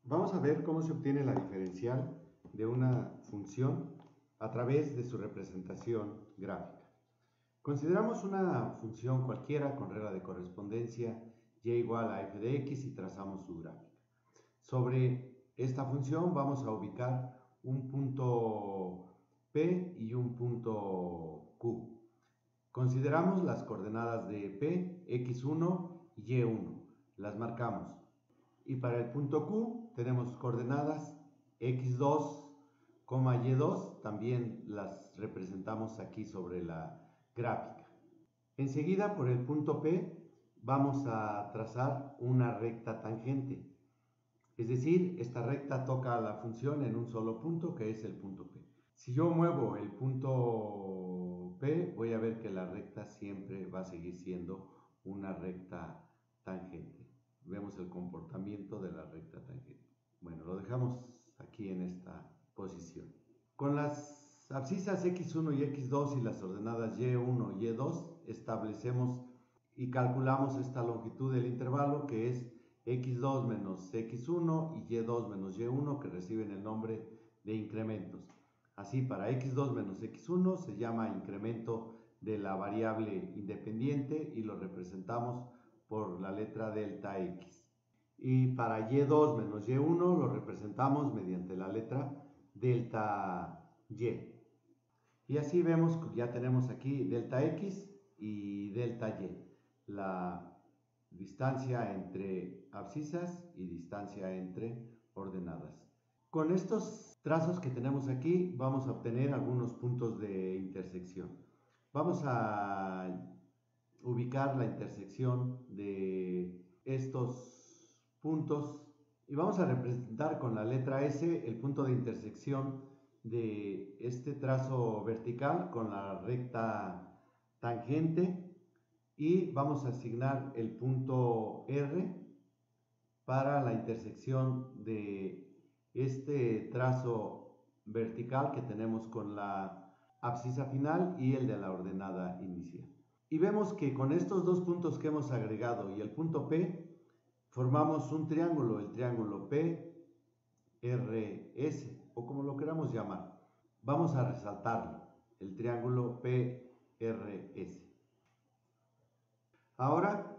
Vamos a ver cómo se obtiene la diferencial de una función a través de su representación gráfica. Consideramos una función cualquiera con regla de correspondencia y igual a f de x y trazamos su gráfica. Sobre esta función vamos a ubicar un punto P y un punto Q. Consideramos las coordenadas de P, x1 y y1. Las marcamos. Y para el punto Q tenemos coordenadas x2, y2, también las representamos aquí sobre la gráfica. Enseguida por el punto P vamos a trazar una recta tangente, es decir, esta recta toca a la función en un solo punto que es el punto P. Si yo muevo el punto P, voy a ver que la recta siempre va a seguir siendo una recta tangente. Vemos el comportamiento de la recta tangente. Bueno, lo dejamos aquí en esta posición. Con las abscisas x1 y x2 y las ordenadas y1 y y2 establecemos y calculamos esta longitud del intervalo que es x2 menos x1 y y2 menos y1 que reciben el nombre de incrementos. Así, para x2 menos x1 se llama incremento de la variable independiente y lo representamos por la letra delta x. Y para y2 menos y1 lo representamos mediante la letra delta y. Y así vemos que ya tenemos aquí delta x y delta y, la distancia entre abscisas y distancia entre ordenadas. Con estos trazos que tenemos aquí vamos a obtener algunos puntos de intersección. Vamos a ubicar la intersección de estos puntos y vamos a representar con la letra S el punto de intersección de este trazo vertical con la recta tangente y vamos a asignar el punto R para la intersección de este trazo vertical que tenemos con la abscisa final y el de la ordenada inicial. Y vemos que con estos dos puntos que hemos agregado y el punto P, formamos un triángulo, el triángulo PRS, o como lo queramos llamar. Vamos a resaltarlo, el triángulo PRS. Ahora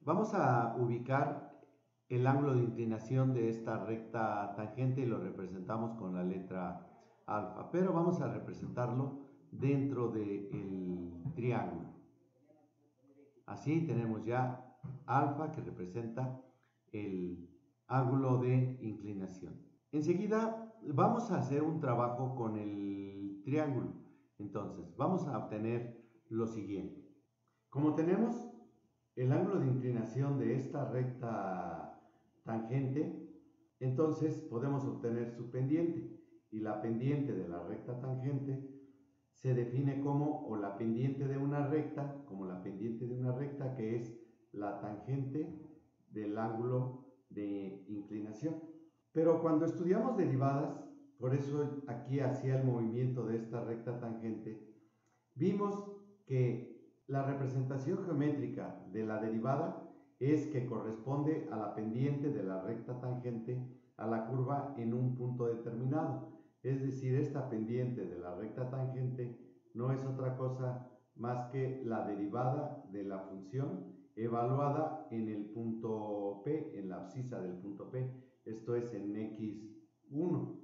vamos a ubicar el ángulo de inclinación de esta recta tangente y lo representamos con la letra alfa, pero vamos a representarlo dentro del triángulo. Así tenemos ya alfa que representa el ángulo de inclinación. Enseguida vamos a hacer un trabajo con el triángulo. Entonces vamos a obtener lo siguiente. Como tenemos el ángulo de inclinación de esta recta tangente, entonces podemos obtener su pendiente. Y la pendiente de la recta tangente se define como, o la pendiente de una recta, como la pendiente de una recta que es la tangente del ángulo de inclinación. Pero cuando estudiamos derivadas, por eso aquí hacía el movimiento de esta recta tangente, vimos que la representación geométrica de la derivada es que corresponde a la pendiente de la recta tangente a la curva en un punto determinado. Es decir, esta pendiente de la recta tangente no es otra cosa más que la derivada de la función evaluada en el punto P, en la abscisa del punto P, esto es en x1.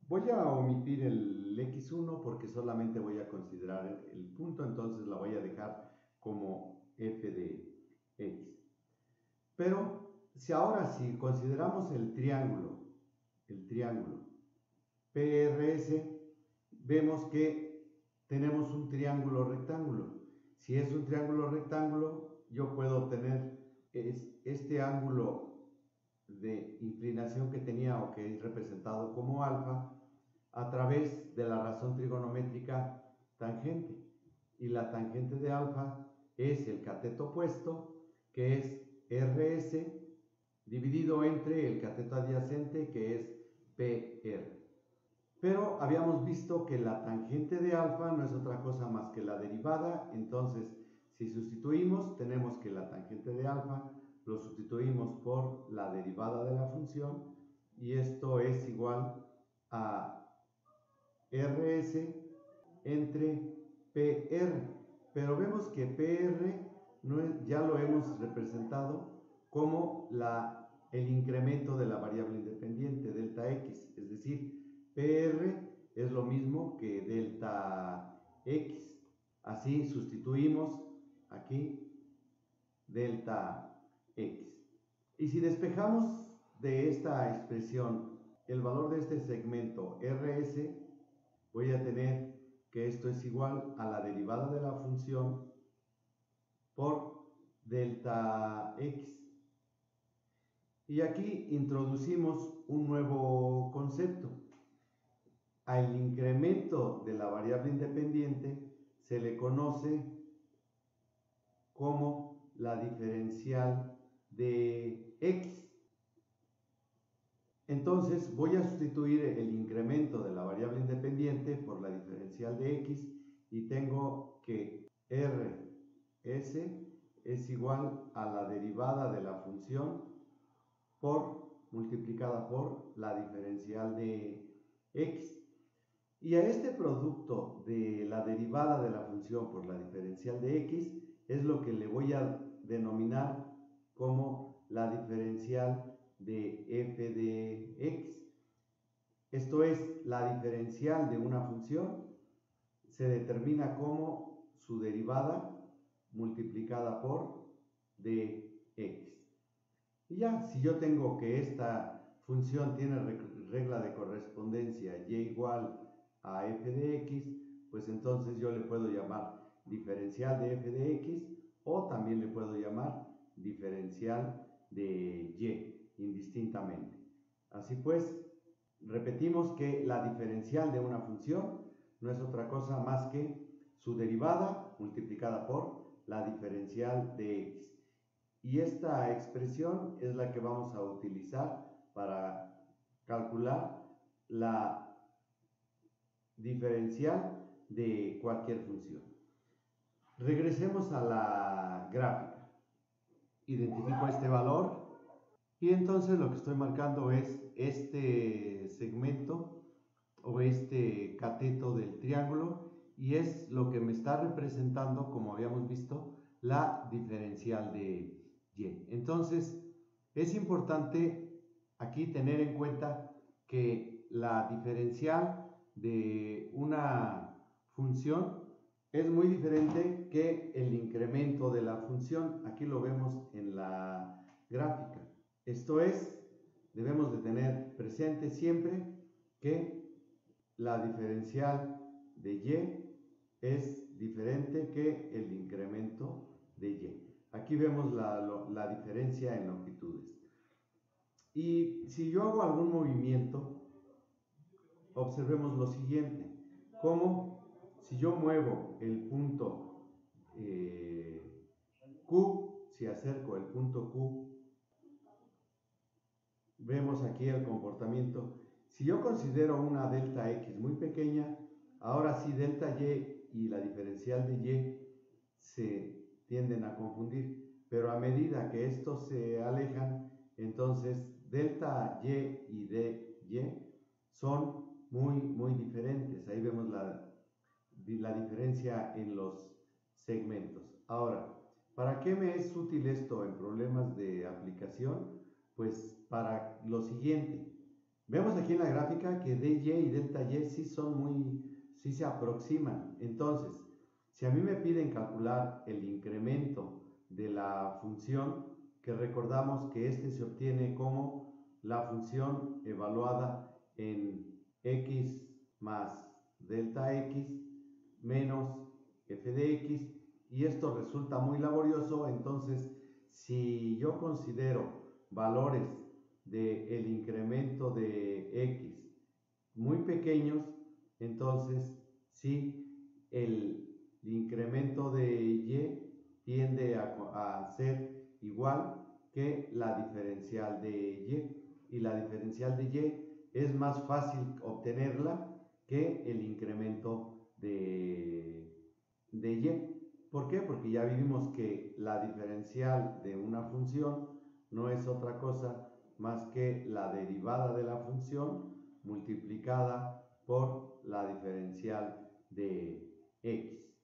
Voy a omitir el x1 porque solamente voy a considerar el punto, entonces la voy a dejar como f de x. Pero si consideramos el triángulo PRS, vemos que tenemos un triángulo rectángulo. Si es un triángulo rectángulo, yo puedo obtener este ángulo de inclinación que tenía o que es representado como alfa a través de la razón trigonométrica tangente. Y la tangente de alfa es el cateto opuesto, que es RS, dividido entre el cateto adyacente, que es PR. Pero habíamos visto que la tangente de alfa no es otra cosa más que la derivada, entonces si sustituimos tenemos que la tangente de alfa lo sustituimos por la derivada de la función y esto es igual a RS entre PR, pero vemos que PR ya lo hemos representado como el incremento de la variable independiente, delta X, es decir, PR es lo mismo que delta X. Así sustituimos aquí delta X. Y si despejamos de esta expresión el valor de este segmento RS, voy a tener que esto es igual a la derivada de la función por delta X. Y aquí introducimos un nuevo concepto. Al incremento de la variable independiente se le conoce como la diferencial de X. Entonces voy a sustituir el incremento de la variable independiente por la diferencial de X y tengo que RS es igual a la derivada de la función multiplicada por la diferencial de X. Y a este producto de la derivada de la función por la diferencial de X es lo que le voy a denominar como la diferencial de f de x. Esto es, la diferencial de una función se determina como su derivada multiplicada por dx. Y ya, si yo tengo que esta función tiene regla de correspondencia y igual a f de x, pues entonces yo le puedo llamar diferencial de f de x o también le puedo llamar diferencial de y, indistintamente. Así pues, repetimos que la diferencial de una función no es otra cosa más que su derivada multiplicada por la diferencial de x. Y esta expresión es la que vamos a utilizar para calcular la diferencial de cualquier función. Regresemos a la gráfica. Identifico este valor y entonces lo que estoy marcando es este segmento o este cateto del triángulo y es lo que me está representando, como habíamos visto, la diferencial de y. Entonces, es importante aquí tener en cuenta que la diferencial de una función es muy diferente que el incremento de la función. Aquí lo vemos en la gráfica. Esto es, debemos de tener presente siempre que la diferencial de y es diferente que el incremento de y. Aquí vemos la diferencia en longitudes. Y si yo hago algún movimiento, observemos lo siguiente, como si yo muevo el punto Q, si acerco el punto Q, vemos aquí el comportamiento. Si yo considero una delta X muy pequeña, ahora sí delta Y y la diferencial de Y se tienden a confundir, pero a medida que estos se alejan, entonces delta Y dy son muy diferentes. Ahí vemos la diferencia en los segmentos. Ahora, ¿para qué me es útil esto en problemas de aplicación? Pues para lo siguiente. Vemos aquí en la gráfica que dy y delta y sí se aproximan. Entonces, si a mí me piden calcular el incremento de la función, que recordamos que este se obtiene como la función evaluada en x más delta x menos f de x, y esto resulta muy laborioso. Entonces, si yo considero valores del incremento de x muy pequeños, entonces sí, el incremento de y tiende a ser igual que la diferencial de y la diferencial de y es más fácil obtenerla que el incremento de y. ¿Por qué? Porque ya vimos que la diferencial de una función no es otra cosa más que la derivada de la función multiplicada por la diferencial de x.